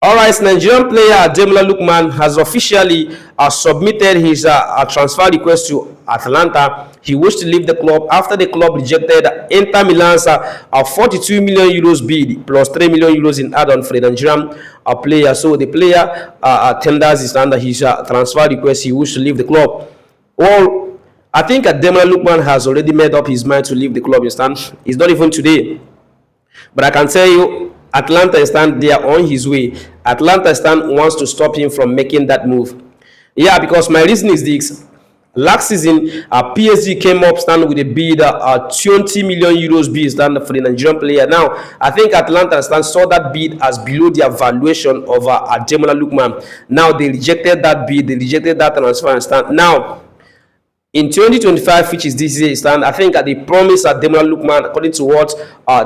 All right, Nigerian player Ademola Lookman has officially submitted his transfer request to Atalanta. He wished to leave the club after the club rejected Inter Milan's 42 million euros bid plus 3 million euros in add-on for the Nigerian player. So the player tenders his under his transfer request. He wished to leave the club. Well, I think Ademola Lookman has already made up his mind to leave the club. It's not even today. But I can tell you, Atlanta stand there on his way. Atlanta stand wants to stop him from making that move. Yeah, because my reason is this. Last season, PSG came up stand with a bid, 20 million euros bid stand for the Nigerian player. Now, I think Atlanta stand saw that bid as below the valuation of Ademola Lookman. Now they rejected that bid. They rejected that transfer and stand now. In 2025, which is this year, I think they promised Ademola Lookman, according to what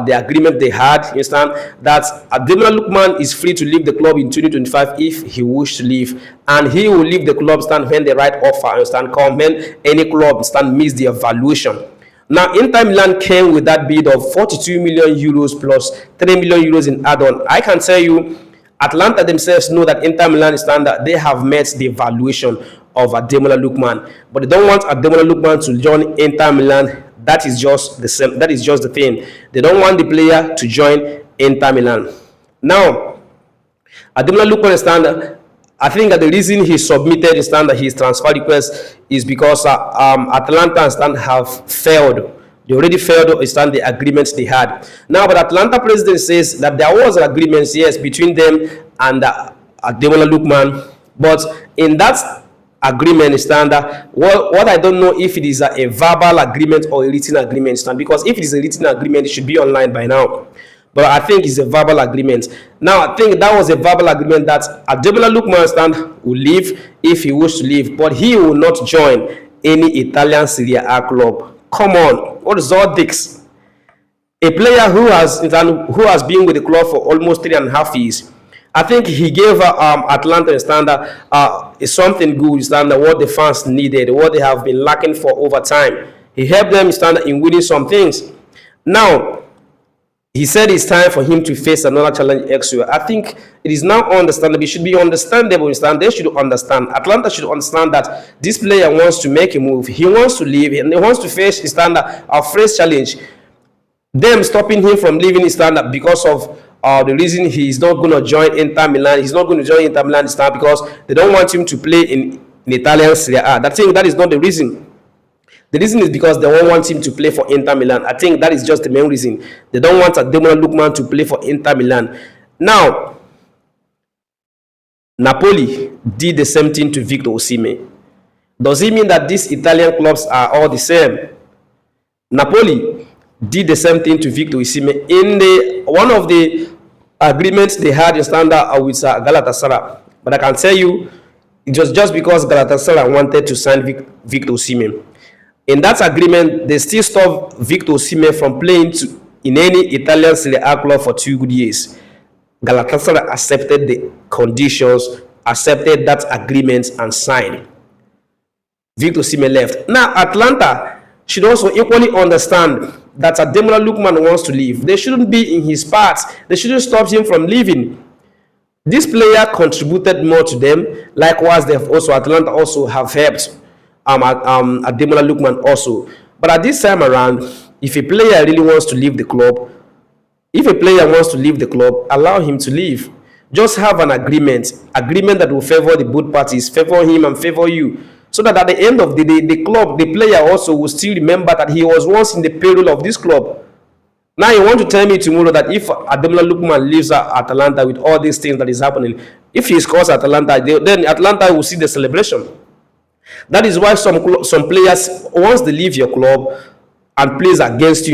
the agreement they had, that Ademola Lookman is free to leave the club in 2025 if he wishes to leave, and he will leave the club when the right offer come, when any club meets the evaluation. Now, Inter Milan came with that bid of 42 million euros plus 3 million euros in add-on. I can tell you, Atlanta themselves know that Inter Milan that they have met the evaluation of Ademola Lookman, but they don't want Ademola Lookman to join Inter Milan. That is just the same. That is just the thing. They don't want the player to join Inter Milan. Now, Ademola Lookman I think that the reason he submitted his transfer request is because Atlanta have failed. They already failed the agreements they had. Now, but Atlanta president says that there was an agreement, yes, between them and Ademola Lookman, but in that agreement what I don't know if it is a verbal agreement or a written agreement, because if it is a written agreement, it should be online by now. But I think it's a verbal agreement. Now, I think that was a verbal agreement that Ademola Lookman will leave if he wishes to leave, but he will not join any Italian Serie A club. Come on, what is all this? A player who has been with the club for almost 3.5 years. I think he gave Atlanta something good, what the fans needed, what they have been lacking for over time. He helped them in winning some things. Now, he said it's time for him to face another challenge elsewhere. I think it is now understandable. It should be understandable. They should understand. Atlanta should understand that this player wants to make a move. He wants to leave, and he wants to face a fresh challenge. Them stopping him from leaving his because of the reason he is not going to join Inter Milan. He's not going to join Inter Milan because they don't want him to play in Italian Serie A. That is not the reason. The reason is because they don't want him to play for Inter Milan. I think that is just the main reason. They don't want Ademola Lookman to play for Inter Milan. Now, Napoli did the same thing to Victor Osimhen. Does it mean that these Italian clubs are all the same? Napoli did the same thing to Victor Osimhen in one of the agreements they had in standard with Galatasaray. But I can tell you, it was just because Galatasaray wanted to sign Victor Osimhen. In that agreement, they still stopped Victor Osimhen from playing in any Italian Serie A club for 2 good years. Galatasaray accepted the conditions, accepted that agreement, and signed. Victor Osimhen left. Now, Atlanta should also equally understand that Ademola Lookman wants to leave. They shouldn't be in his path. They shouldn't stop him from leaving. This player contributed more to them. Likewise, Atlanta also have helped Ademola Lookman also. But at this time around, if a player really wants to leave the club, allow him to leave. Just have an agreement that will favor the both parties, favor him and favor you, so that at the end of the day, the player also will still remember that he was once in the payroll of this club. Now you want to tell me tomorrow that if Ademola Lookman leaves Atalanta with all these things that is happening, if he scores Atalanta, then Atlanta will see the celebration. That is why some players, once they leave your club and play against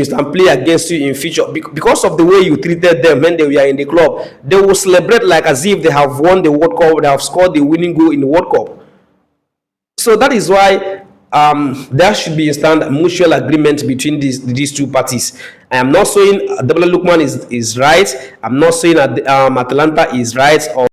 you in future, because of the way you treated them when they were in the club, they will celebrate like as if they have won the World Cup, they have scored the winning goal in the World Cup. So that is why there should be a mutual agreement between these two parties. I am not saying Ademola Lookman is right. I'm not saying Atalanta is right or